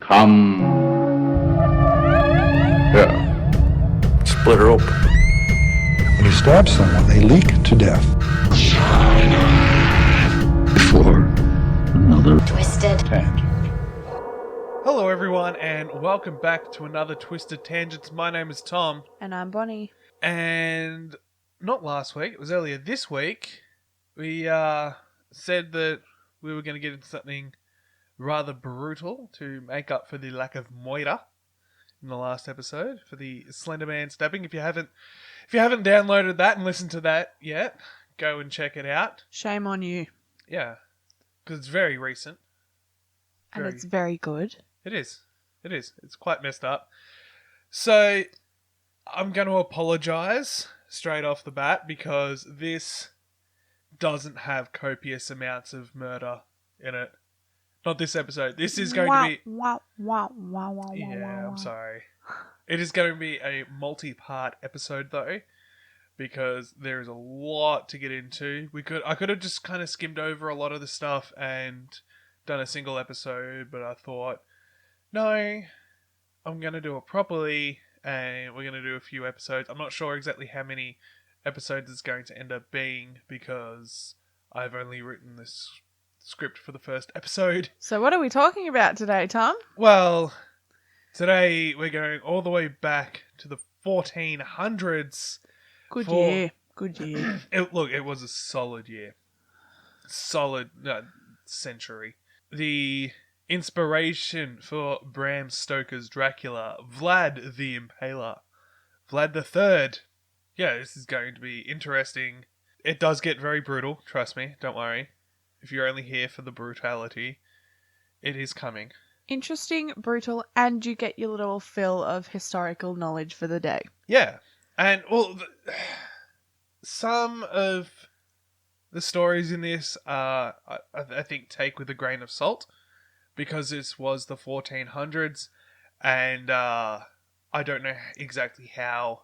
Come here. Split her open. When you stab someone, they leak to death. For another Twisted. Tangent. Hello everyone and welcome back to another Twisted Tangents. My name is Tom, And I'm Bonnie. and not last week, it was earlier this week, we said that we were going to get into something rather brutal to make up for the lack of moira in the last episode for the Slender Man stabbing. If you haven't downloaded that and listened to that yet, go and check it out. Shame on you. Yeah, because it's very recent. And it's very good. It is. It's quite messed up. So, I'm going to apologise straight off the bat because this doesn't have copious amounts of murder in it. Not this episode. This is going to be... Yeah, I'm sorry. It is going to be a multi-part episode though, because there is a lot to get into. I could have just kind of skimmed over a lot of the stuff and done a single episode, but I thought, no, I'm going to do it properly, and we're going to do a few episodes. I'm not sure exactly how many episodes it's going to end up being, because I've only written this script for the first episode. So what are we talking about today, Tom? Well, today we're going all the way back to the 1400s. Good year. It was a solid year. Solid century. The inspiration for Bram Stoker's Dracula, Vlad the Impaler, Vlad the Third. Yeah, this is going to be interesting. It does get very brutal, trust me, don't worry. If you're only here for the brutality, it is coming. Interesting, brutal, and you get your little fill of historical knowledge for the day. Yeah, and well, some of the stories in this, I think, take with a grain of salt, because this was the 1400s, and I don't know exactly how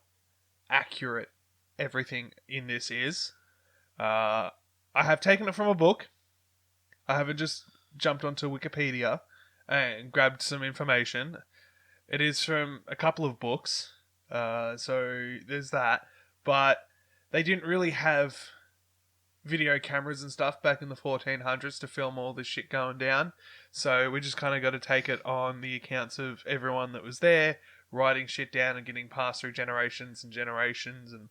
accurate everything in this is. I have taken it from a book. I haven't just jumped onto Wikipedia and grabbed some information. It is from a couple of books, so there's that. But they didn't really have video cameras and stuff back in the 1400s to film all this shit going down. So we just kind of got to take it on the accounts of everyone that was there, writing shit down and getting passed through generations and generations. And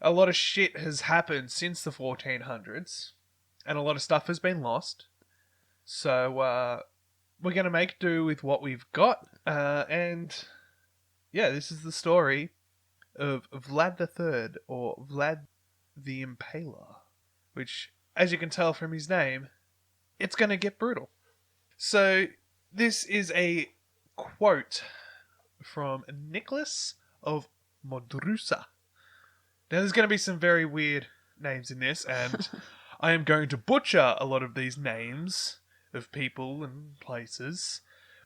a lot of shit has happened since the 1400s. And a lot of stuff has been lost. So we're going to make do with what we've got. And yeah, this is the story of Vlad the Third, or Vlad the Impaler. Which, as you can tell from his name, it's going to get brutal. So this is a quote from Nicholas of Modrusa. Now there's going to be some very weird names in this, and I am going to butcher a lot of these names of people and places,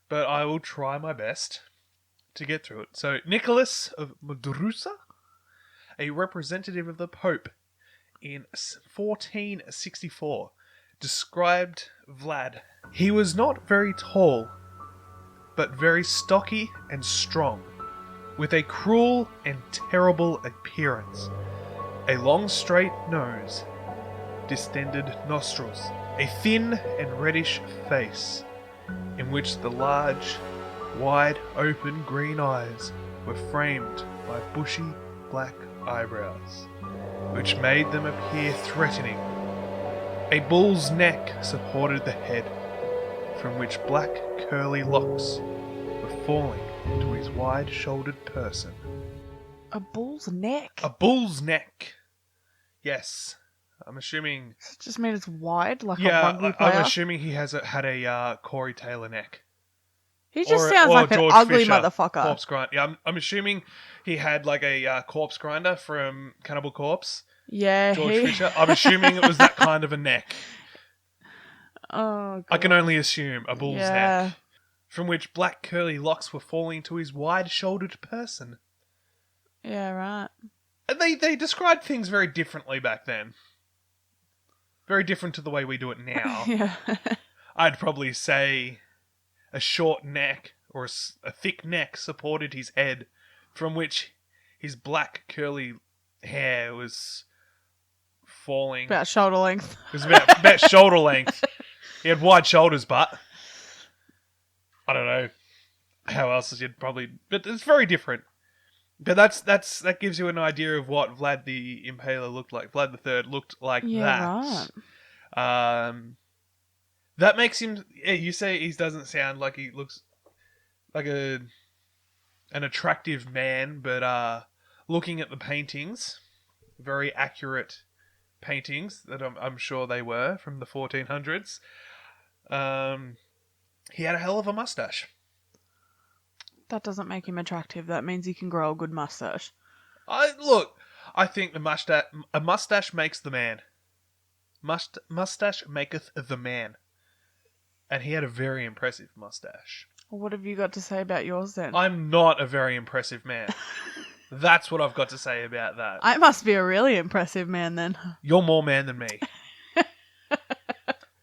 but I will try my best to get through it. So, Nicholas of Modrusa, a representative of the Pope in 1464, described Vlad. He was not very tall, but very stocky and strong, with a cruel and terrible appearance, a long straight nose, distended nostrils, a thin and reddish face, in which the large, wide open green eyes were framed by bushy black eyebrows, which made them appear threatening. A bull's neck supported the head, from which black curly locks were falling to his wide-shouldered person. A bull's neck? A bull's neck! Yes. I'm assuming... Does it just mean it's wide, like a yeah, rugby player? I'm assuming he had a Corey Taylor neck. He just sounds like an George ugly Fisher, motherfucker. Corpse grinder. Yeah, I'm assuming he had like a corpse grinder from Cannibal Corpse. Yeah, George Fisher. I'm assuming it was that kind of a neck. Oh, God. I can only assume a bull's neck, from which black curly locks were falling to his wide-shouldered person. Yeah, right. And they described things very differently back then. Very different to the way we do it now. Yeah. I'd probably say a short neck or a thick neck supported his head, from which his black curly hair was falling. About shoulder length. It was about shoulder length. He had wide shoulders, but I don't know how else you'd probably. But it's very different. But that gives you an idea of what Vlad the Impaler looked like. Vlad the Third looked like that. Right. That makes him. Yeah, you say he doesn't sound like he looks like an attractive man, but looking at the paintings, very accurate paintings that I'm sure they were from the 1400s. He had a hell of a mustache. That doesn't make him attractive. That means he can grow a good mustache. I think a mustache makes the man. Mustache maketh the man. And he had a very impressive mustache. What have you got to say about yours then? I'm not a very impressive man. That's what I've got to say about that. I must be a really impressive man then. You're more man than me.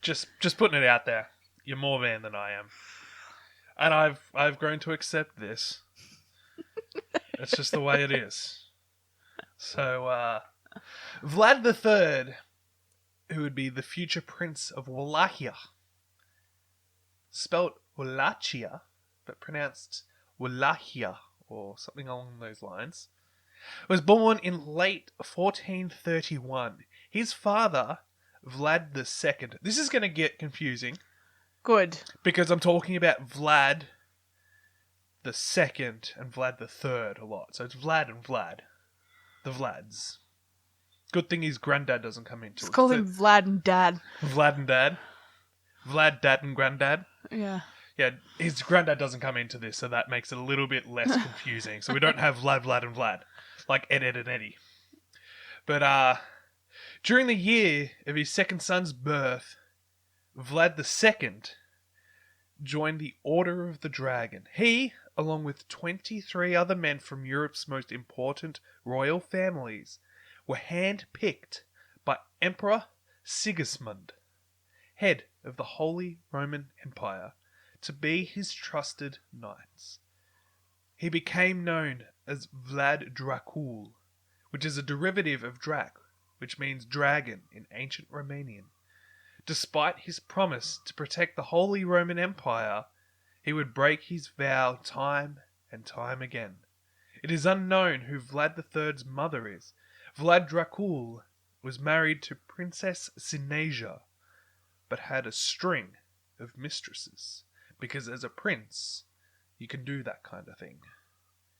Just putting it out there. You're more man than I am. And I've grown to accept this. It's just the way it is. So, Vlad the Third, who would be the future prince of Wallachia, spelt Wallachia, but pronounced Wallachia, or something along those lines, was born in late 1431. His father, Vlad the Second. This is going to get confusing. Good. Because I'm talking about Vlad the Second and Vlad the Third a lot. So it's Vlad and Vlad. The Vlads. Good thing his granddad doesn't come into it. Let's call him Vlad and Dad. Vlad and Dad. Vlad, Dad and Granddad. Yeah. Yeah, his granddad doesn't come into this, so that makes it a little bit less confusing. So we don't have Vlad, Vlad and Vlad. Like Ed, and Eddie. But during the year of his second son's birth, Vlad II joined the Order of the Dragon. He, along with 23 other men from Europe's most important royal families, were hand-picked by Emperor Sigismund, head of the Holy Roman Empire, to be his trusted knights. He became known as Vlad Dracul, which is a derivative of Drac, which means dragon in ancient Romanian. Despite his promise to protect the Holy Roman Empire, he would break his vow time and time again. It is unknown who Vlad III's mother is. Vlad Dracul was married to Princess Sinasia, but had a string of mistresses, because as a prince, you can do that kind of thing.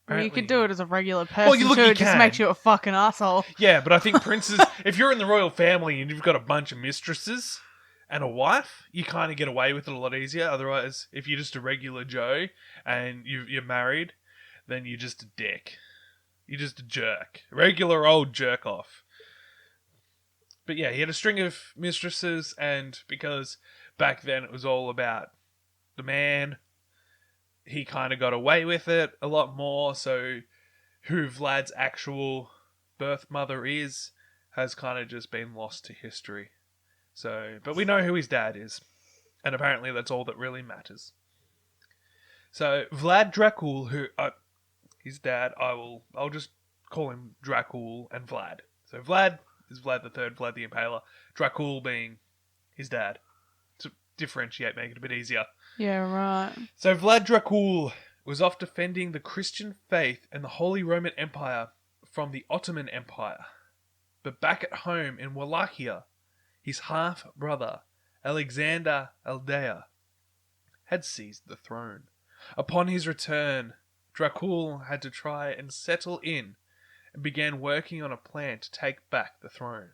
Well, you could do it as a regular person Well, too. It just makes you a fucking asshole. Yeah, but I think princes, if you're in the royal family and you've got a bunch of mistresses and a wife, you kind of get away with it a lot easier. Otherwise, if you're just a regular Joe and you're married, then you're just a dick. You're just a jerk. Regular old jerk off. But yeah, he had a string of mistresses, and because back then it was all about the man, he kind of got away with it a lot more. So who Vlad's actual birth mother is has kind of just been lost to history. So, but we know who his dad is, and apparently that's all that really matters. So Vlad Dracul, who his dad, I'll just call him Dracul and Vlad. So Vlad is Vlad the Third, Vlad the Impaler. Dracul being his dad, to differentiate, make it a bit easier. Yeah, right. So Vlad Dracul was off defending the Christian faith and the Holy Roman Empire from the Ottoman Empire. But back at home in Wallachia, his half-brother, Alexander Aldea, had seized the throne. Upon his return, Dracul had to try and settle in and began working on a plan to take back the throne.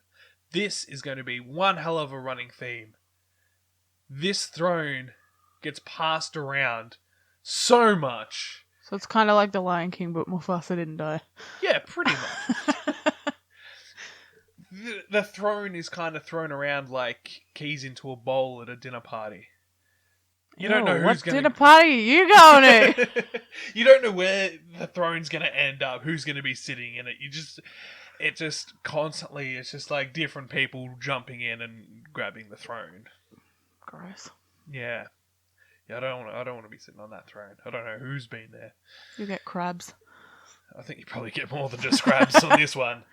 This is going to be one hell of a running theme. This throne gets passed around so much. So it's kind of like The Lion King, but Mufasa didn't die. Yeah, pretty much. The throne is kind of thrown around like keys into a bowl at a dinner party. You don't know who's going to... What dinner party are you going to? You don't know where the throne's going to end up, who's going to be sitting in it. It just constantly, it's just like different people jumping in and grabbing the throne. Gross. Yeah. Yeah, I don't want to be sitting on that throne. I don't know who's been there. You get crabs. I think you probably get more than just crabs on this one.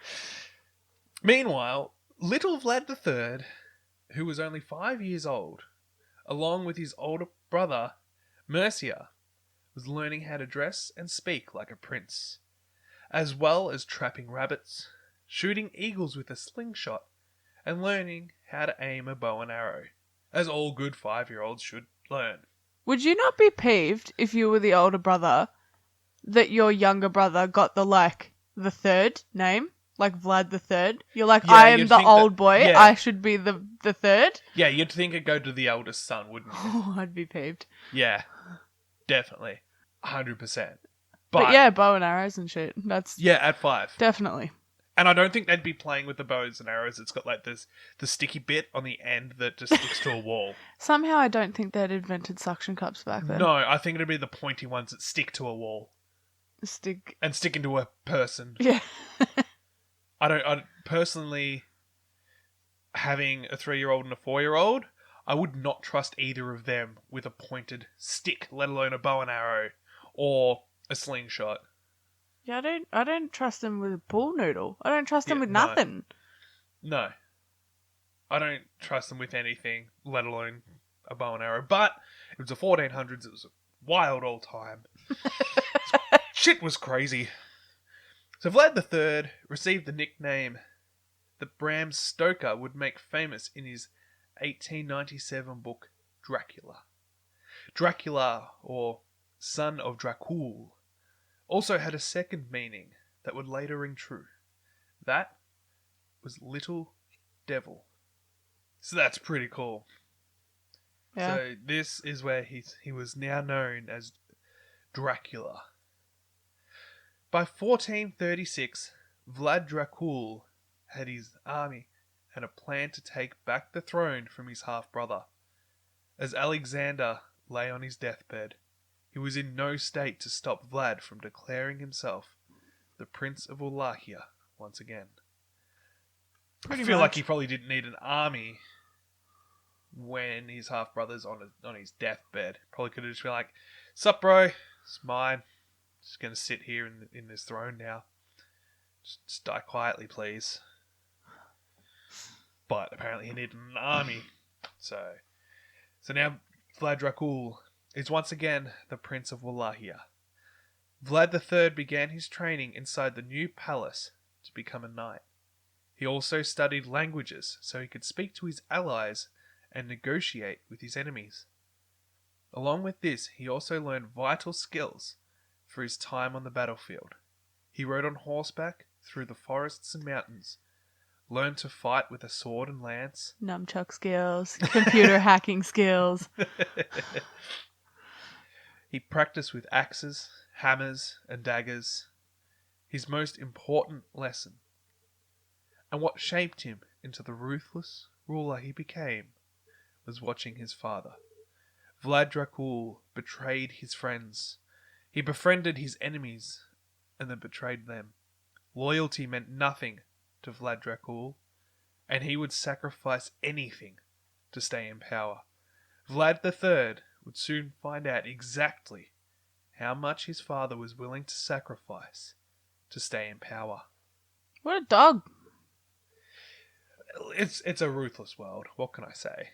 Meanwhile, little Vlad the Third, who was only 5 years old, along with his older brother, Mercia, was learning how to dress and speak like a prince, as well as trapping rabbits, shooting eagles with a slingshot, and learning how to aim a bow and arrow, as all good 5-year-olds should learn. Would you not be peeved if you were the older brother that your younger brother got the third name? Like Vlad the Third? You're like, Yeah, I am you'd the think old that- boy, yeah. I should be the third? Yeah, you'd think it'd go to the eldest son, wouldn't you? Oh, I'd be peeved. Yeah, definitely. 100%. But yeah, bow and arrows and shit. That's Yeah, at 5. definitely. And I don't think they'd be playing with the bows and arrows. It's got like the sticky bit on the end that just sticks to a wall. Somehow I don't think they'd invented suction cups back then. No, I think it'd be the pointy ones that stick to a wall Stick. and stick into a person. Yeah. I personally, having a 3-year-old and a 4-year-old, I would not trust either of them with a pointed stick, let alone a bow and arrow or a slingshot. Yeah, I don't trust them with a pool noodle. I don't trust them Yeah, with no. nothing. No. I don't trust them with anything, let alone a bow and arrow. But it was the 1400s. It was a wild old time. Shit was crazy. So Vlad III received the nickname that Bram Stoker would make famous in his 1897 book Dracula. Dracula, or son of Dracul, also had a second meaning that would later ring true. That was little devil. So that's pretty cool. Yeah. So this is where he was now known as Dracula. By 1436, Vlad Dracul had his army and a plan to take back the throne from his half-brother. As Alexander lay on his deathbed, he was in no state to stop Vlad from declaring himself the Prince of Wallachia once again. Pretty I feel much. like he probably didn't need an army when his half-brother's on his deathbed. Probably could have just been like, "Sup, bro? It's mine. Just going to sit here in this throne now. Just die quietly, please." But apparently he needed an army. So now Vlad Dracul is once again the Prince of Wallachia. Vlad III began his training inside the new palace to become a knight. He also studied languages so he could speak to his allies and negotiate with his enemies. Along with this, he also learned vital skills for his time on the battlefield. He rode on horseback through the forests and mountains, learned to fight with a sword and lance. Nunchuck skills, computer hacking skills. He practiced with axes, hammers, and daggers. His most important lesson, and what shaped him into the ruthless ruler he became, was watching his father. Vlad Dracul betrayed his friends. He befriended his enemies and then betrayed them. Loyalty meant nothing to Vlad Dracul, and he would sacrifice anything to stay in power. Vlad III would soon find out exactly how much his father was willing to sacrifice to stay in power. What a dog. It's a ruthless world. What can I say?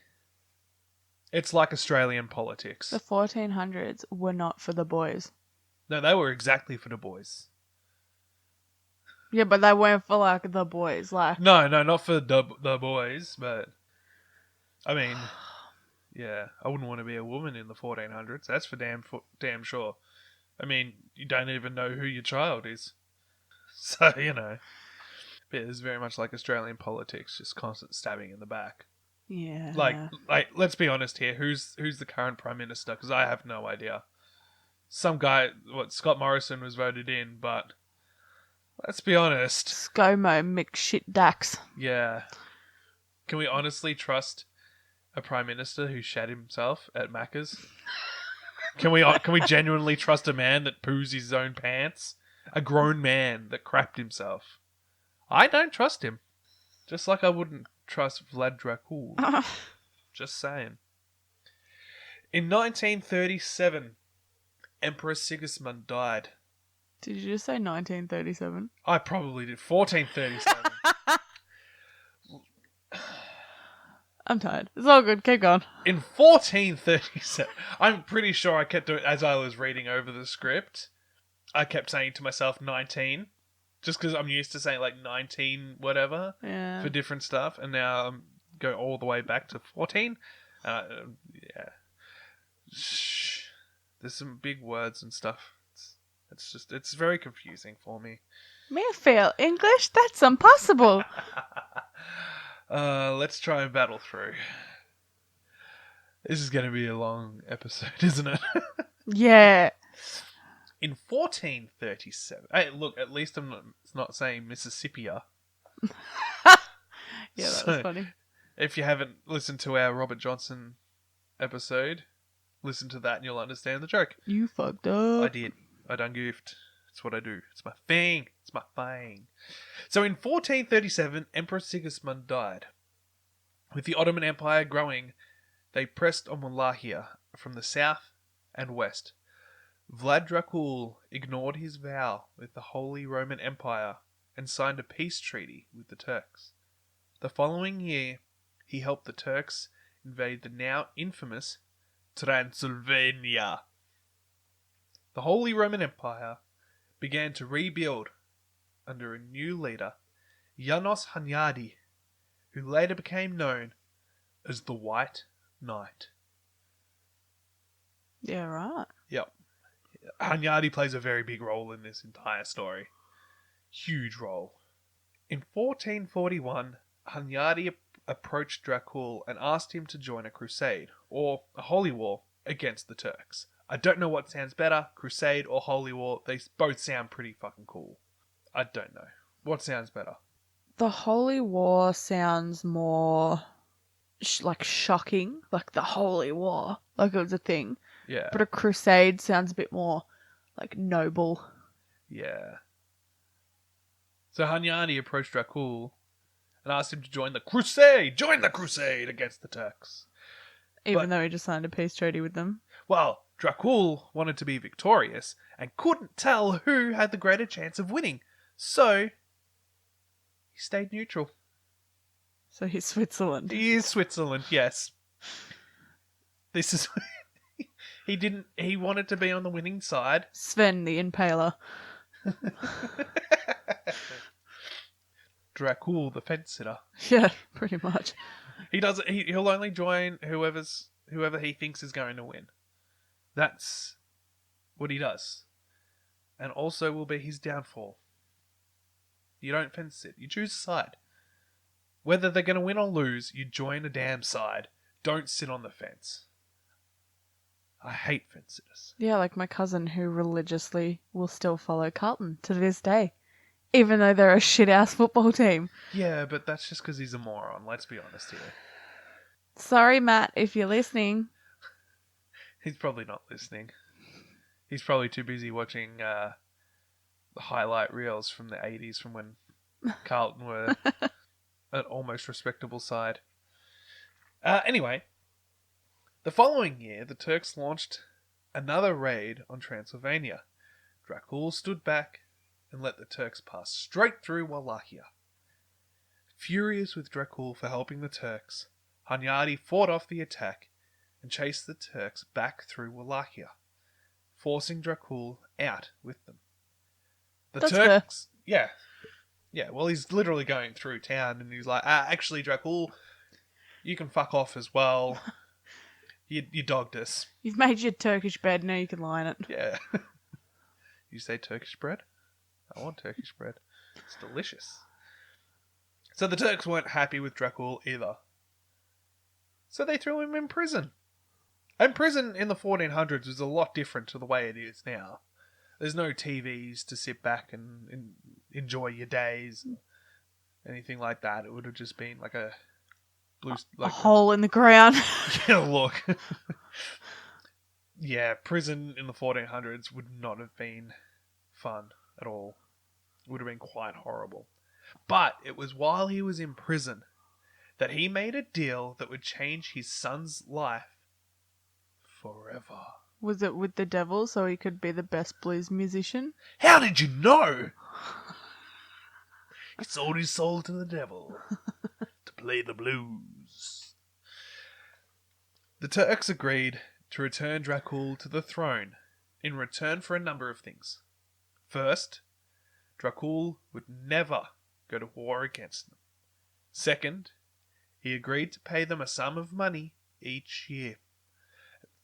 It's like Australian politics. The 1400s were not for the boys. No, they were exactly for the boys. Yeah, but they weren't for like the boys. Like No, not for the boys, but I mean, yeah, I wouldn't want to be a woman in the 1400s. That's for damn sure. I mean, you don't even know who your child is. So, but it's very much like Australian politics, just constant stabbing in the back. yeah. Like, let's be honest here. Who's the current Prime Minister? Because I have no idea. Some guy, Scott Morrison was voted in, but let's be honest. ScoMo McShitDax. Yeah. Can we honestly trust a Prime Minister who shat himself at Macca's? Can we genuinely trust a man that poos his own pants? A grown man that crapped himself? I don't trust him. Just like I wouldn't trust Vlad Dracul. Just saying. In 1937, Emperor Sigismund died. Did you just say 1937? I probably did. 1437. I'm tired. It's all good. Keep going. In 1437, I'm pretty sure I kept doing, as I was reading over the script, I kept saying to myself 19, just because I'm used to saying like 19 whatever Yeah. for different stuff, and now I'm going all the way back to 14. Yeah. Shh. There's some big words and stuff. It's very confusing for me. Me fail English? That's impossible. Let's try and battle through. This is going to be a long episode, isn't it? Yeah. In 1437, hey, look, at least it's not saying Mississippia. Yeah, that was funny. If you haven't listened to our Robert Johnson episode, listen to that and you'll understand the joke. You fucked up. I did. I done goofed. It's what I do. It's my thing. It's my thing. So in 1437, Emperor Sigismund died. With the Ottoman Empire growing, they pressed on Wallachia from the south and west. Vlad Dracul ignored his vow with the Holy Roman Empire and signed a peace treaty with the Turks. The following year, he helped the Turks invade the now infamous Transylvania. The Holy Roman Empire began to rebuild under a new leader, Janos Hunyadi, who later became known as the White Knight. Yeah, right. Yep. Hunyadi plays a very big role in this entire story. Huge role. In 1441, Hunyadi approached Dracul and asked him to join a crusade, or a holy war, against the Turks. I don't know what sounds better, crusade or holy war. They both sound pretty fucking cool. I don't know. What sounds better? The Holy War sounds more like shocking, like the Holy War, like it was a thing. Yeah. But a crusade sounds a bit more like noble. Yeah. So Hunyadi approached Dracul and asked him to join the crusade! Join the crusade against the Turks! Even though he just signed a peace treaty with them. Well, Dracul wanted to be victorious and couldn't tell who had the greater chance of winning, so he stayed neutral. So he's Switzerland. He is Switzerland, yes. This is... He wanted to be on the winning side. Sven the Impaler. Dracul the fence sitter. Yeah, pretty much. He'll only join whoever he thinks is going to win. That's what he does. And also will be his downfall. You don't fence sit. You choose a side. Whether they're going to win or lose, you join a damn side. Don't sit on the fence. I hate fence sitters. Yeah, like my cousin who religiously will still follow Carlton to this day. Even though they're a shit-ass football team. Yeah, but that's just because he's a moron. Let's be honest here. Sorry, Matt, if you're listening. He's probably not listening. He's probably too busy watching the highlight reels from the 80s from when Carlton were an almost respectable side. Anyway, the following year, the Turks launched another raid on Transylvania. Dracul stood back and let the Turks pass straight through Wallachia. Furious with Dracul for helping the Turks, Hunyadi fought off the attack and chased the Turks back through Wallachia, forcing Dracul out with them. That's Turks... fair. Yeah, well, he's literally going through town and he's like, actually, Dracul, you can fuck off as well. You dogged us. You've made your Turkish bed, now you can lie in it. Yeah. You say Turkish bread? I want Turkish bread. It's delicious. So the Turks weren't happy with Dracul either. So they threw him in prison. And prison in the 1400s was a lot different to the way it is now. There's no TVs to sit back and enjoy your days. Anything like that. It would have just been like a hole in the ground. Yeah, look. Yeah, prison in the 1400s would not have been fun at all. It would have been quite horrible. But it was while he was in prison that he made a deal that would change his son's life forever. Was it with the devil so he could be the best blues musician? How did you know? He sold his soul to the devil to play the blues. The Turks agreed to return Dracul to the throne in return for a number of things. First, Dracul would never go to war against them. Second, he agreed to pay them a sum of money each year.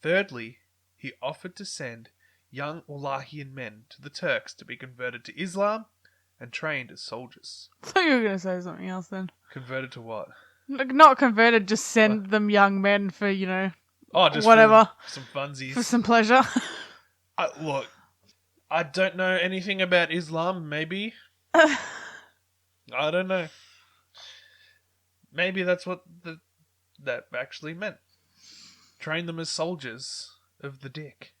Thirdly, he offered to send young Wallachian men to the Turks to be converted to Islam and trained as soldiers. I thought you were going to say something else then. Converted to what? Like, not converted, just send them young men for, you know, Oh, just whatever. For some funsies. For some pleasure. Look, I don't know anything about Islam, maybe. I don't know. Maybe that's what that actually meant. Train them as soldiers of the dick.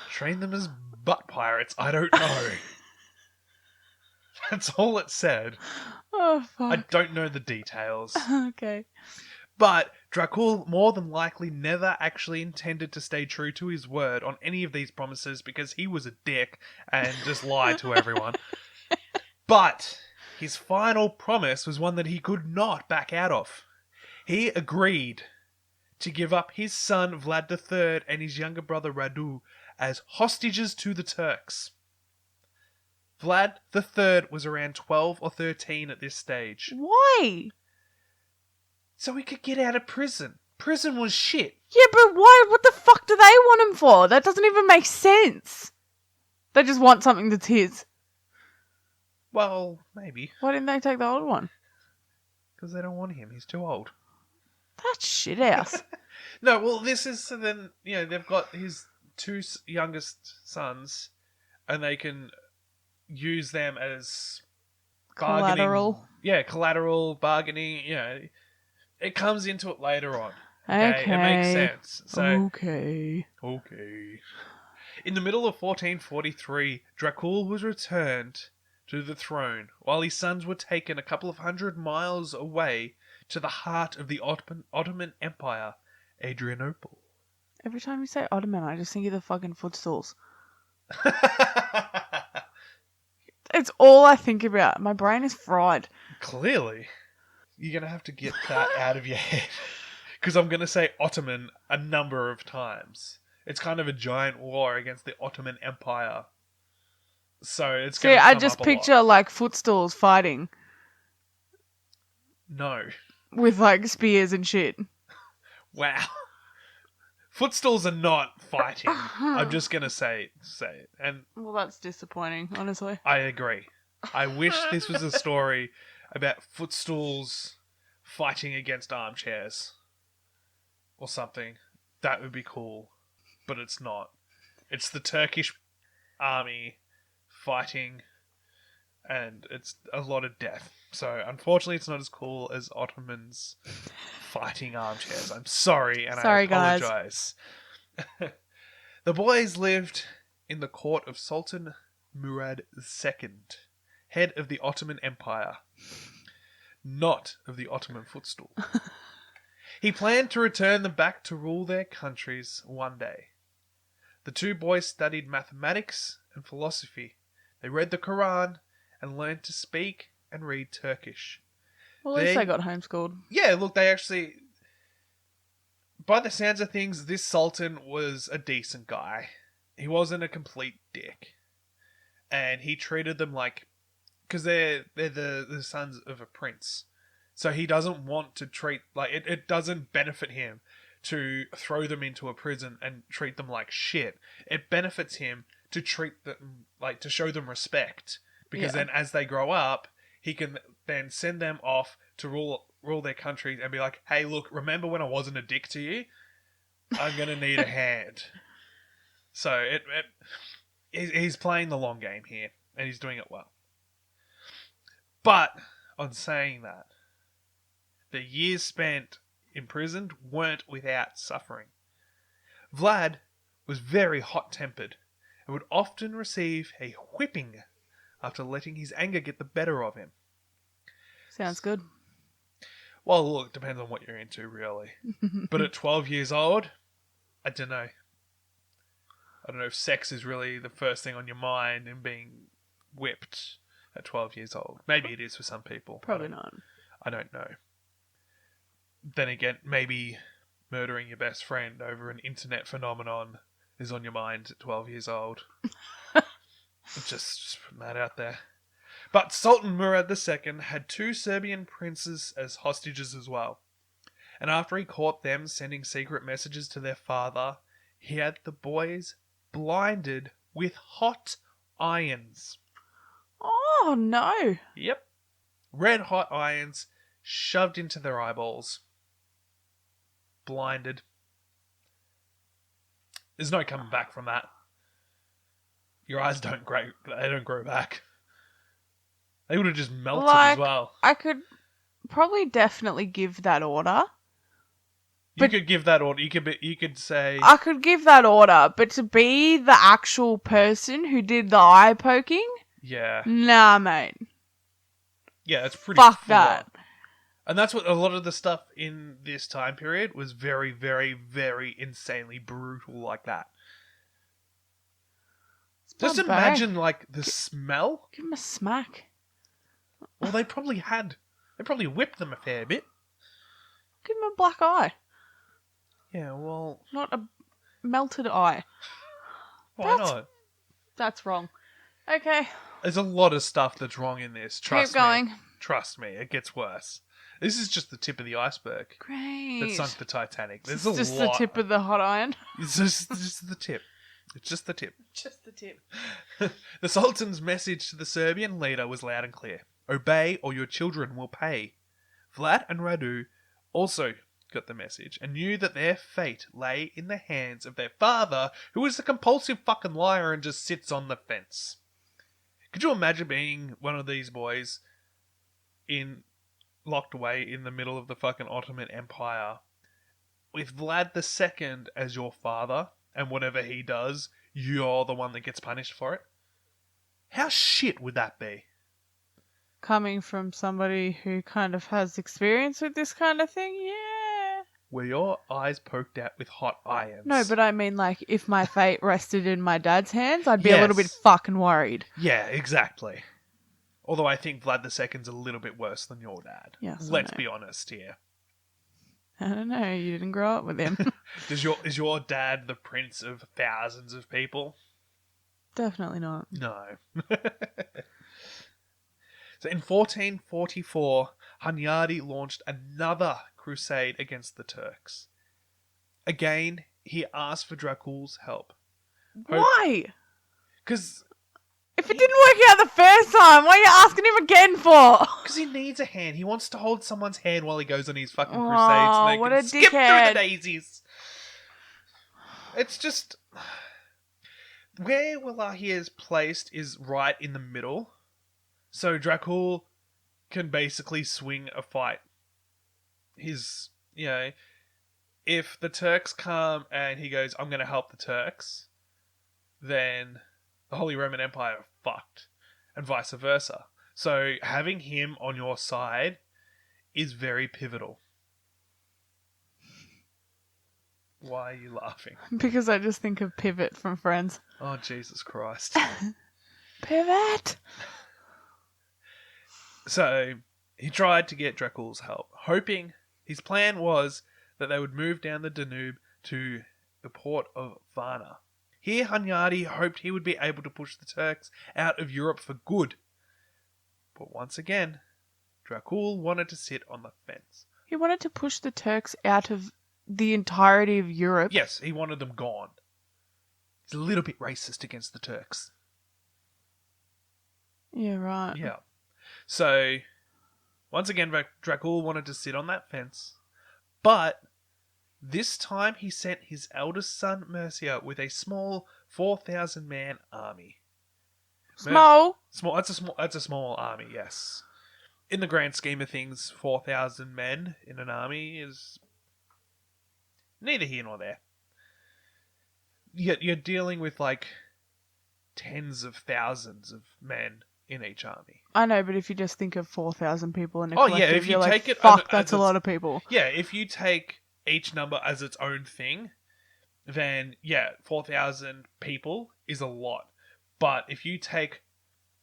Train them as butt pirates. I don't know. That's all it said. Oh, fuck. I don't know the details. Okay. But Dracul more than likely never actually intended to stay true to his word on any of these promises because he was a dick and just lied to everyone. But his final promise was one that he could not back out of. He agreed to give up his son Vlad III and his younger brother Radu as hostages to the Turks. Vlad III was around 12 or 13 at this stage. Why? So he could get out of prison. Prison was shit. Yeah, but why? What the fuck do they want him for? That doesn't even make sense. They just want something that's his. Well, maybe. Why didn't they take the old one? Because they don't want him. He's too old. That's shit house. No, well, this is so then, they've got his two youngest sons and they can use them as bargaining. Collateral. Yeah, collateral, bargaining, It comes into it later on. Okay. It makes sense. So, Okay. In the middle of 1443, Dracul was returned to the throne, while his sons were taken a couple of 100 miles away to the heart of the Ottoman Empire, Adrianople. Every time you say Ottoman, I just think of the fucking footstools. It's all I think about. My brain is fried. Clearly. You're going to have to get that out of your head. Because I'm going to say Ottoman a number of times. It's kind of a giant war against the Ottoman Empire. So it's going to come I just up a picture lot. like footstools fighting No. with like spears and shit. Wow. Footstools are not fighting. I'm just going to say it. And Well, that's disappointing, honestly. I agree. I wish this was a story about footstools fighting against armchairs. Or something. That would be cool. But it's not. It's the Turkish army fighting, and it's a lot of death. So, unfortunately, it's not as cool as Ottomans fighting armchairs. I'm sorry, and Sorry, I apologize. The boys lived in the court of Sultan Murad II, head of the Ottoman Empire, not of the Ottoman footstool. He planned to return them back to rule their countries one day. The two boys studied mathematics and philosophy. They read the Quran and learned to speak and read Turkish. Well, at least they got homeschooled. Yeah, look, they actually... By the sounds of things, this Sultan was a decent guy. He wasn't a complete dick. And he treated them like... Because they're the sons of a prince. So he doesn't want to treat... Like, it doesn't benefit him to throw them into a prison and treat them like shit. It benefits him to treat them... Like, to show them respect. Because then as they grow up, he can then send them off to rule their country and be like, hey, look, remember when I wasn't a dick to you? I'm going to need a hand. So he's playing the long game here, and he's doing it well. But on saying that, the years spent imprisoned weren't without suffering. Vlad was very hot-tempered and would often receive a whipping after letting his anger get the better of him. Sounds good. Well, look, depends on what you're into, really. But at 12 years old, I don't know. I don't know if sex is really the first thing on your mind and being whipped at 12 years old. Maybe it is for some people. Probably not. I don't know. Then again, maybe murdering your best friend over an internet phenomenon is on your mind at 12 years old. Just putting that out there. But Sultan Murad II had 2 Serbian princes as hostages as well. And after he caught them sending secret messages to their father, he had the boys blinded with hot irons. Oh, no. Yep. Red hot irons shoved into their eyeballs. Blinded. There's no coming back from that. Your eyes don't grow back. They would have just melted as well. I could probably definitely give that order. You could give that order. You could say I could give that order, but to be the actual person who did the eye poking, yeah. nah, mate. Yeah, it's pretty Fuck full that. on. And that's what a lot of the stuff in this time period was very, very, very insanely brutal like that. Just not imagine, bad. like, the smell. Give him a smack. Well, they probably whipped them a fair bit. Give him a black eye. Yeah, well, Not a melted eye. why not? That's wrong. Okay. There's a lot of stuff that's wrong in this. Trust Keep going. me. Trust me, it gets worse. This is just the tip of the iceberg Great. that sunk the Titanic. There's It's a just lot. the tip of the hot iron. It's just the tip. It's just the tip. Just the tip. The Sultan's message to the Serbian leader was loud and clear. Obey or your children will pay. Vlad and Radu also got the message and knew that their fate lay in the hands of their father, who is a compulsive fucking liar and just sits on the fence. Could you imagine being one of these boys locked away in the middle of the fucking Ottoman Empire with Vlad II as your father, and whatever he does, you're the one that gets punished for it? How shit would that be? Coming from somebody who kind of has experience with this kind of thing, yeah. Were your eyes poked out with hot irons? No, but I mean, like, if my fate rested in my dad's hands, I'd be a little bit Yes. fucking worried. Yeah, exactly. Although I think Vlad II's a little bit worse than your dad. Yes, I Let's know. be honest here. I don't know, you didn't grow up with him. Is your dad the prince of thousands of people? Definitely not. No. So in 1444, Hunyadi launched another crusade against the Turks. Again, he asked for Dracul's help. Why? Because If it didn't work out the first time, what are you asking him again for? he needs a hand. He wants to hold someone's hand while he goes on his fucking Oh, crusades. And they what can a skip through dickhead. the daisies. It's just... Where Wallahi is placed is right in the middle. So Dracul can basically swing a fight. If the Turks come and he goes, I'm going to help the Turks, then the Holy Roman Empire are fucked. And vice versa. So having him on your side is very pivotal. Why are you laughing? Because I just think of Pivot from Friends. Oh, Jesus Christ. Pivot! So he tried to get Dracul's help, hoping his plan was that they would move down the Danube to the port of Varna. Here Hunyadi hoped he would be able to push the Turks out of Europe for good. But once again, Dracul wanted to sit on the fence. He wanted to push the Turks out of the entirety of Europe. Yes, he wanted them gone. He's a little bit racist against the Turks. Yeah, right. Yeah. So, once again, Dracul wanted to sit on that fence, but this time he sent his eldest son, Mercia, with a small 4,000-man army. Small. That's a small army, yes. In the grand scheme of things, 4,000 men in an army is neither here nor there. You're dealing with, like, tens of thousands of men in each army. I know, but if you just think of 4,000 people in a Oh, collective, yeah, if you you're like, take it fuck, as that's a its- lot of people. Yeah, if you take each number as its own thing, then, yeah, 4,000 people is a lot. But if you take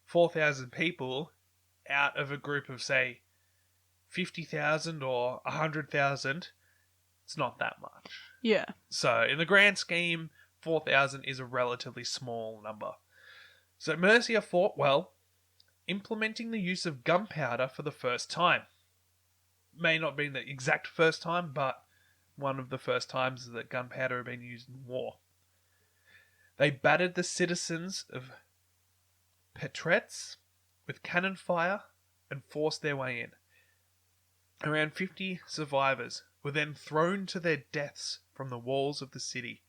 4,000 people out of a group of, say, 50,000 or 100,000, it's not that much. Yeah. So, in the grand scheme, 4,000 is a relatively small number. So, Mercia fought well, implementing the use of gunpowder for the first time. May not be the exact first time, but one of the first times that gunpowder had been used in war. They battered the citizens of Petrets with cannon fire and forced their way in. Around 50 survivors were then thrown to their deaths from the walls of the city.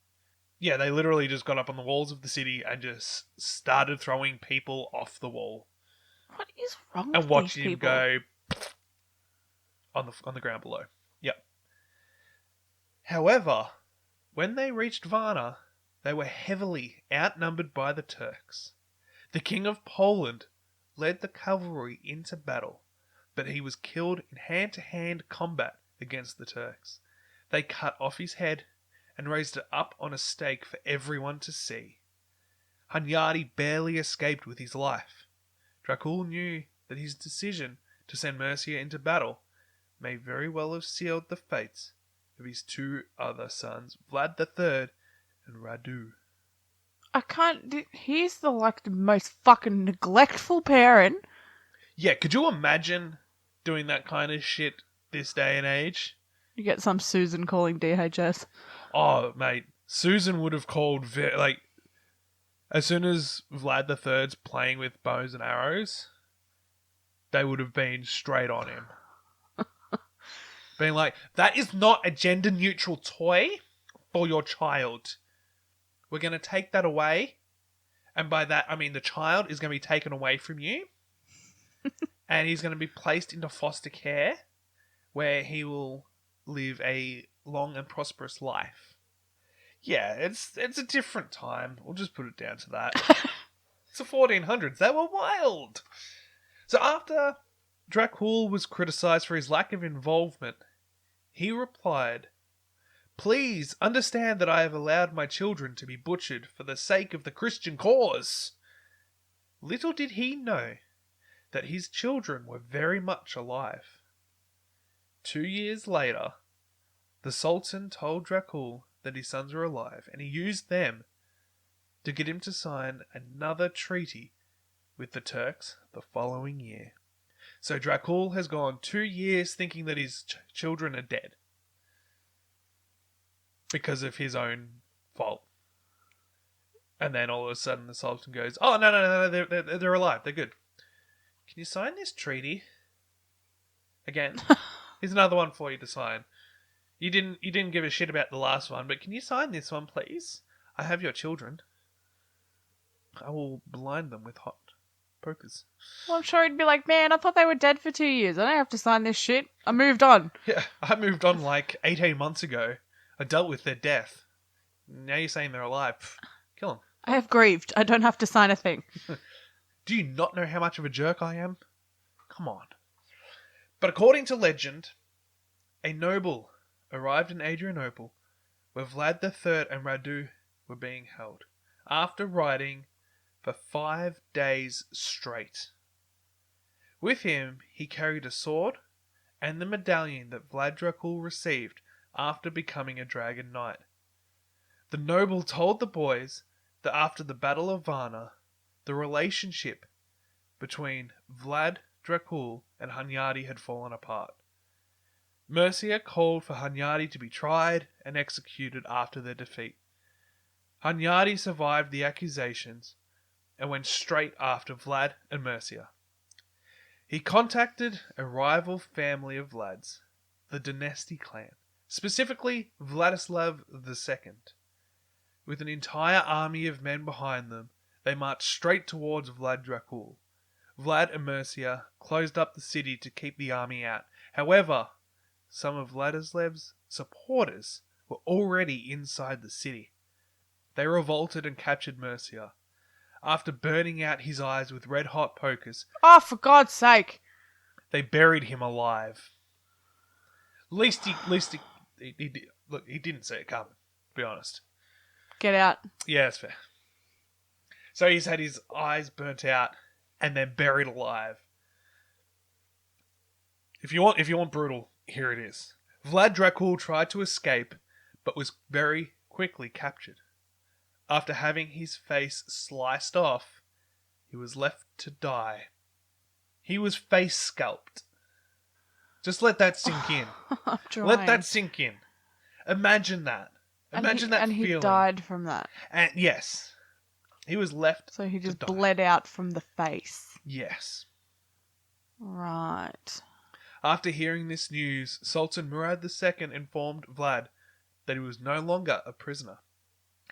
Yeah, they literally just got up on the walls of the city and just started throwing people off the wall. What is wrong with And these watching him people? go on the ground below. Yep. However, when they reached Varna, they were heavily outnumbered by the Turks. The King of Poland led the cavalry into battle, but he was killed in hand-to-hand combat against the Turks. They cut off his head and raised it up on a stake for everyone to see. Hunyadi barely escaped with his life. Dracul knew that his decision to send Mercia into battle may very well have sealed the fates of his two other sons, Vlad the Third and Radu. I can't. He's the most fucking neglectful parent. Yeah, could you imagine doing that kind of shit this day and age? You get some Susan calling DHS. Oh, mate, Susan would have called as soon as Vlad the Third's playing with bows and arrows, they would have been straight on him. Being like, that is not a gender-neutral toy for your child. We're going to take that away. And by that, I mean the child is going to be taken away from you. And he's going to be placed into foster care, where he will live a long and prosperous life. Yeah, it's a different time. We'll just put it down to that. It's the 1400s. They were wild. So after Dracul was criticized for his lack of involvement, he replied, "Please understand that I have allowed my children to be butchered for the sake of the Christian cause." Little did he know that his children were very much alive. 2 years later, the Sultan told Dracul that his sons were alive, and he used them to get him to sign another treaty with the Turks the following year. So Dracul has gone 2 years thinking that his children are dead because of his own fault. And then all of a sudden the Sultan goes, "Oh, no, they're alive, they're good. Can you sign this treaty again? Here's another one for you to sign. You didn't give a shit about the last one, but can you sign this one, please? I have your children. I will blind them with hot pokers." Well, I'm sure he'd be like, man, I thought they were dead for 2 years. I don't have to sign this shit. I moved on. Yeah, I moved on like 18 months ago. I dealt with their death. Now you're saying they're alive. Pff, kill them. I have grieved. I don't have to sign a thing. Do you not know how much of a jerk I am? Come on. But according to legend, a noble arrived in Adrianople where Vlad the Third and Radu were being held, after riding for 5 days straight. With him, he carried a sword and the medallion that Vlad Dracul received after becoming a dragon knight. The noble told the boys that after the Battle of Varna, the relationship between Vlad Dracul and Hunyadi had fallen apart. Mercia called for Hunyadi to be tried and executed after their defeat. Hunyadi survived the accusations and went straight after Vlad and Mercia. He contacted a rival family of Vlad's, the Dynasty clan, specifically Vladislav II. With an entire army of men behind them, they marched straight towards Vlad Dracul. Vlad and Mercia closed up the city to keep the army out. However, some of Vladislav's supporters were already inside the city. They revolted and captured Mercia. After burning out his eyes with red-hot pokers, Oh, for God's sake. they buried him alive. Least he look, he didn't see it coming, to be honest. Get out. Yeah, that's fair. So he's had his eyes burnt out and then buried alive. If you want brutal, here it is. Vlad Dracul tried to escape, but was very quickly captured. After having his face sliced off, he was left to die. He was face scalped. Just let that sink in. I'm trying. Let that sink in. Imagine that. Imagine that and feeling. he died from that. And yes, he was left. So he just to die. bled out from the face. Yes. Right. After hearing this news, Sultan Murad II informed Vlad that he was no longer a prisoner.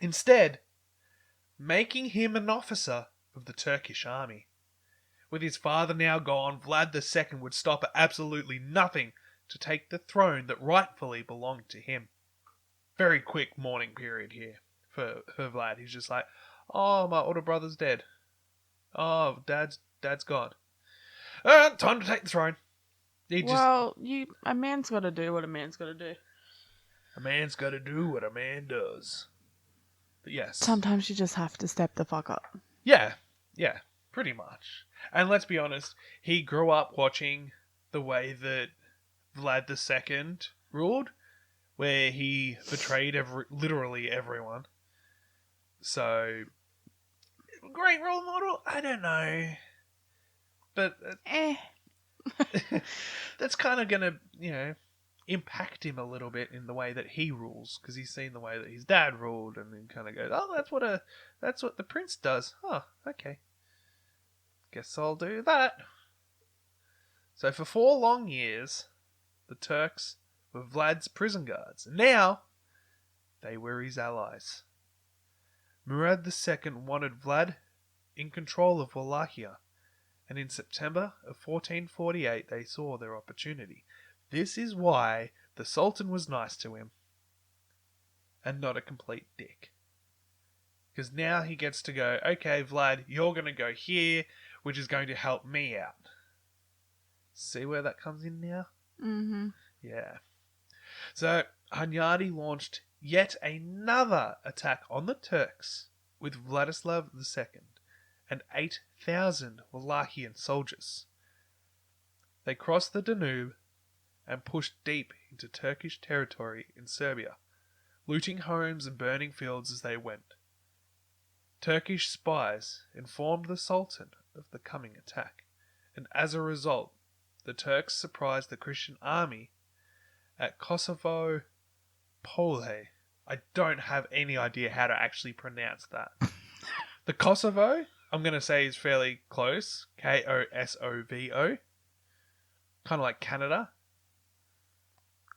Instead, making him an officer of the Turkish army. With his father now gone, Vlad II would stop at absolutely nothing to take the throne that rightfully belonged to him. Very quick mourning period here for Vlad. He's just like, oh, my older brother's dead. Oh, dad's gone. Time to take the throne. A man's got to do what a man's got to do. A man's got to do what a man does. But yes. Sometimes you just have to step the fuck up. Yeah, pretty much. And let's be honest, he grew up watching the way that Vlad II ruled, where he betrayed literally everyone. So, great role model? I don't know. But that's kind of going to, impact him a little bit in the way that he rules, because he's seen the way that his dad ruled, and then kind of goes, oh, that's what the prince does. Oh, okay. Guess I'll do that. So for 4 long years, the Turks were Vlad's prison guards. And now, they were his allies. Murad II wanted Vlad in control of Wallachia, and in September of 1448 they saw their opportunity. This is why the Sultan was nice to him, and not a complete dick. Because now he gets to go, okay, Vlad, you're going to go here, which is going to help me out. See where that comes in now? Mm-hmm. Yeah. So, Hunyadi launched yet another attack on the Turks with Vladislav II and 8,000 Wallachian soldiers. They crossed the Danube and pushed deep into Turkish territory in Serbia, looting homes and burning fields as they went. Turkish spies informed the Sultan of the coming attack, and as a result, the Turks surprised the Christian army at Kosovo Pole. I don't have any idea how to actually pronounce that. The Kosovo, I'm going to say, is fairly close. Kosovo. Kind of like Canada.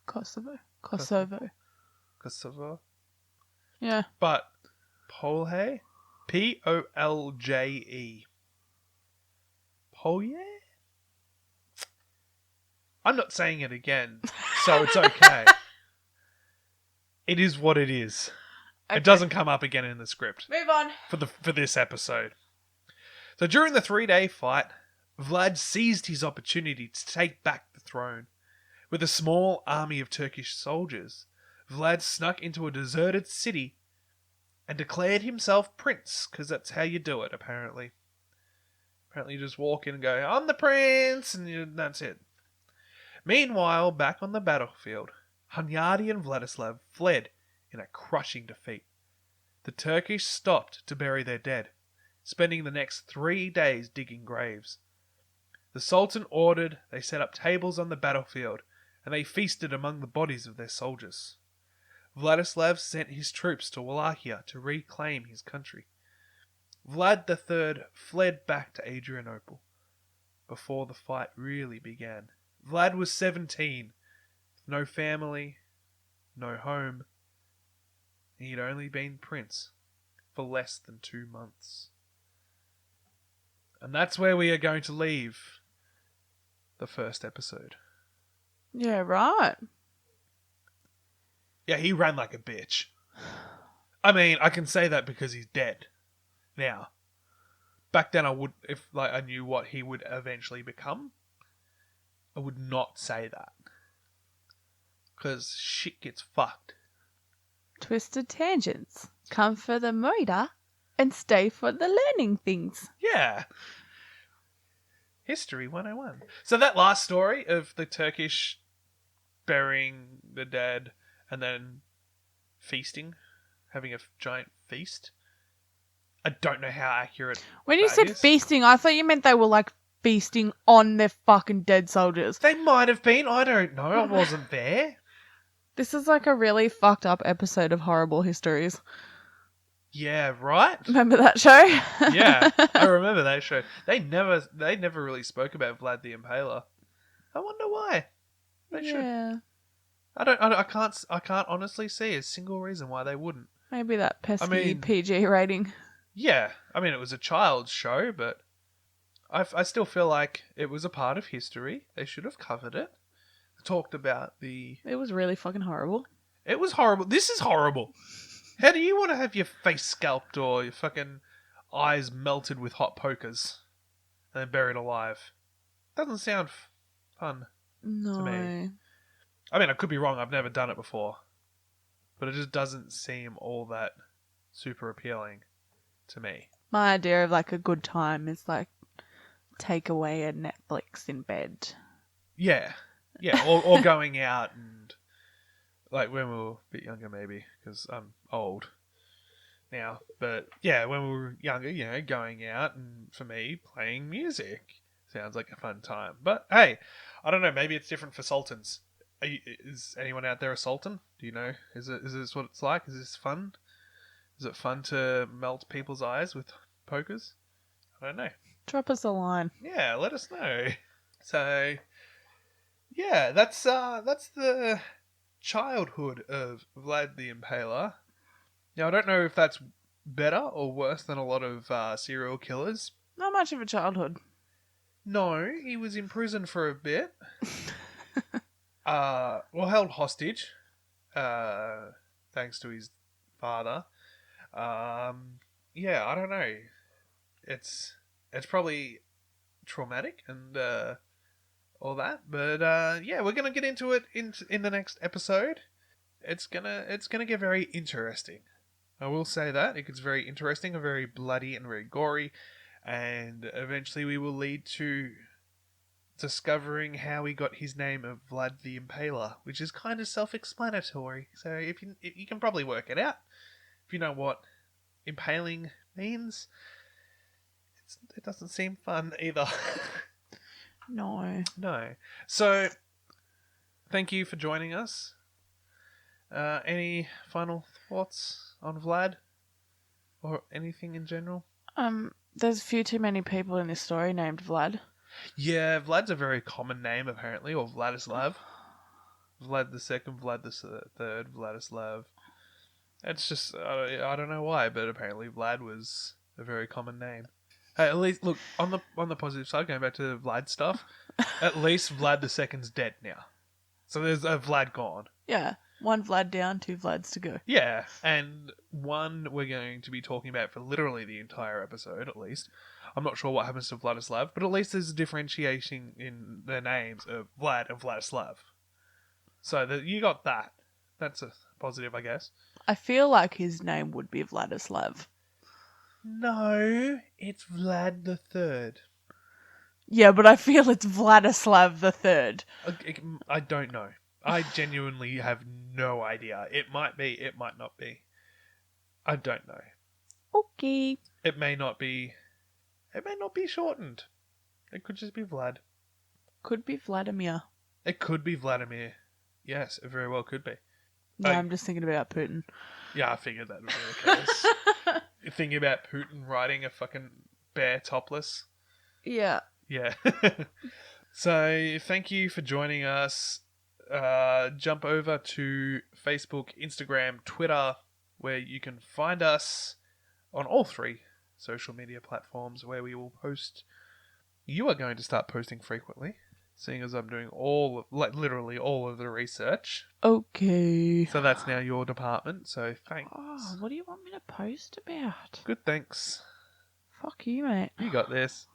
Kosovo. Yeah. But Polje? Polje. Polje? I'm not saying it again, so it's okay. It is what it is. Okay. It doesn't come up again in the script. Move on. For this episode. So during the 3-day fight, Vlad seized his opportunity to take back the throne. With a small army of Turkish soldiers, Vlad snuck into a deserted city and declared himself prince, because that's how you do it, apparently. Apparently you just walk in and go, I'm the prince, and that's it. Meanwhile, back on the battlefield, Hunyadi and Vladislav fled in a crushing defeat. The Turkish stopped to bury their dead, spending the next 3 days digging graves. The Sultan ordered they set up tables on the battlefield, and they feasted among the bodies of their soldiers. Vladislav sent his troops to Wallachia to reclaim his country. Vlad III fled back to Adrianople before the fight really began. Vlad was 17, with no family, no home. He'd only been prince for less than 2 months. And that's where we are going to leave the first episode. Yeah, right. Yeah, he ran like a bitch. I mean, I can say that because he's dead now. back then I would, if like I knew what he would eventually become, I would not say that. Because shit gets fucked. Twisted tangents. Come for the murder and stay for the learning things. Yeah. History 101. So that last story of the Turkish burying the dead and then feasting, having a giant feast. I don't know how accurate. When you that said is. feasting, I thought you meant they were like feasting on their fucking dead soldiers. They might have been. I don't know. I wasn't there. This is like a really fucked up episode of Horrible Histories. Yeah, right? Remember that show? Yeah, I remember that show. They never really spoke about Vlad the Impaler. I wonder why. They should. Yeah. I can't honestly see a single reason why they wouldn't. Maybe that pesky mean- PG rating. Yeah, I mean it was a child's show, but I still feel like it was a part of history. They should have covered it. Talked about the. It was really fucking horrible. It was horrible. This is horrible. How do you want to have your face scalped or your fucking eyes melted with hot pokers and then buried alive? Doesn't sound fun. No. me. I mean, I could be wrong. I've never done it before. But it just doesn't seem all that super appealing to me. My idea of like a good time is like take away a Netflix in bed. Yeah. Yeah, or going out and... Like when we were a bit younger maybe, because I'm old now. But yeah, when we were younger, you know, going out and for me, playing music sounds like a fun time. But hey, I don't know, maybe it's different for sultans. Is anyone out there a sultan? Do you know? Is this what it's like? Is this fun? Is it fun to melt people's eyes with pokers? I don't know. Drop us a line. Yeah, let us know. So, yeah, that's the childhood of Vlad the Impaler. Now, I don't know if that's better or worse than a lot of serial killers. Not much of a childhood. No, he was in prison for a bit. Well, held hostage, thanks to his father. Yeah, I don't know. It's probably traumatic and all that, but yeah, we're gonna get into it in the next episode. It's gonna get very interesting. I will say that it gets very interesting and very bloody and very gory, and eventually we will lead to discovering how he got his name of Vlad the Impaler, which is kind of self-explanatory. So if you can probably work it out, if you know what impaling means, it doesn't seem fun either. No. No. So, thank you for joining us. Any final thoughts on Vlad? Or anything in general? There's a few too many people in this story named Vlad. Yeah, Vlad's a very common name, apparently, or Vladislav. Vlad the Second, Vlad the Third, Vladislav. It's just, I don't know why, but apparently Vlad was a very common name. Hey, at least, look, on the positive side, going back to the Vlad stuff, at least Vlad the Second's dead now. So there's a Vlad gone. Yeah. One Vlad down, two Vlads to go. Yeah, and one we're going to be talking about for literally the entire episode, at least. I'm not sure what happens to Vladislav, but at least there's a differentiation in their names of Vlad and Vladislav. So you got that. That's a positive, I guess. I feel like his name would be Vladislav. No, it's Vlad the Third. Yeah, but I feel it's Vladislav the Third. I don't know. I genuinely have no idea. It might be, it might not be. I don't know. Okay. It may not be shortened. It could just be Vlad. Could be Vladimir. It could be Vladimir. Yes, it very well could be. No, I'm just thinking about Putin. Yeah, I figured that would be the case. You're thinking about Putin riding a fucking bear topless? Yeah. Yeah. So, thank you for joining us. Jump over to Facebook, Instagram, Twitter, where you can find us on all three social media platforms where we will post. You are going to start posting frequently, seeing as I'm doing literally all of the research. Okay. So that's now your department, so thanks. Oh, what do you want me to post about? Good, thanks. Fuck you, mate. You got this.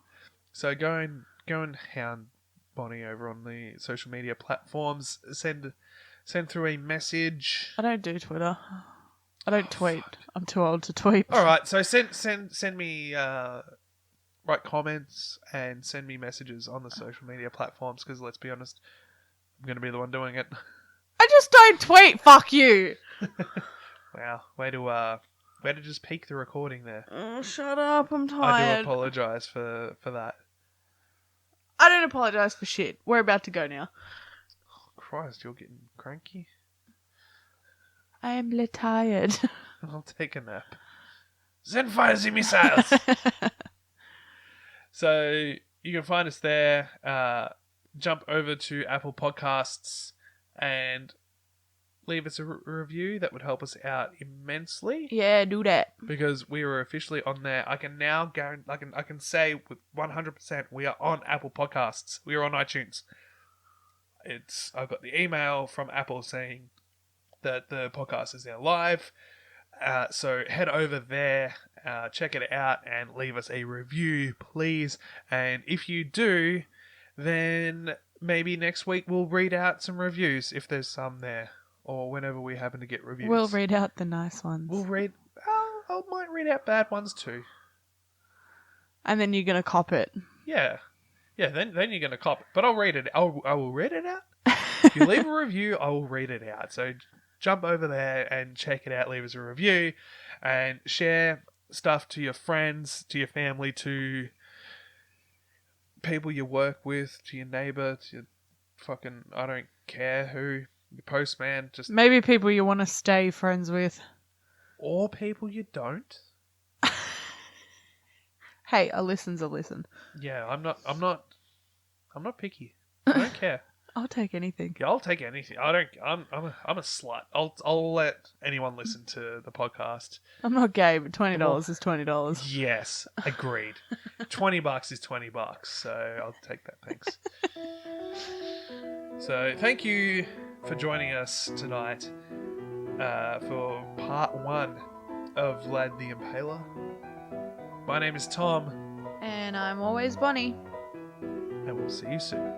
So go and hound Bonnie over on the social media platforms. Send through a message. I don't do Twitter. I don't tweet. I'm too old to tweet. All right, so send me write comments and send me messages on the social media platforms because let's be honest, I'm going to be the one doing it. I just don't tweet. Fuck you. Wow, way to just peak the recording there. Oh, shut up. I'm I tired. do apologise for that. I don't apologise for shit. We're about to go now. Oh, Christ, you're getting cranky. I am tired. I'll take a nap. Send fires and missiles. So you can find us there. Jump over to Apple Podcasts and leave us a review. That would help us out immensely. Yeah, do that. Because we are officially on there. I can now I can say with 100% we are on Apple Podcasts. We are on iTunes. I've got the email from Apple saying that the podcast is now live. So head over there, check it out, and leave us a review, please. And if you do, then maybe next week we'll read out some reviews if there's some there, or whenever we happen to get reviews. We'll read out the nice ones. I might read out bad ones too. And then you're gonna cop it. Yeah. Then you're gonna cop it, but I'll read it. I will read it out. If you leave a review, I will read it out. So jump over there and check it out. Leave us a review and share stuff to your friends, to your family, to people you work with, to your neighbor, to your fucking, I don't care who, your postman, just Maybe people you want to stay friends with. or people you don't. Hey, a listen's a listen. Yeah, I'm not picky. I don't care. I'll take anything. Yeah, I'll take anything. I'm a slut. I'll let anyone listen to the podcast. I'm not gay, but $20 is $20. Yes, agreed. $20 is $20, so I'll take that. Thanks. So thank you for joining us tonight for part 1 of Vlad the Impaler. My name is Tom, And I'm always Bonnie. and we'll see you soon.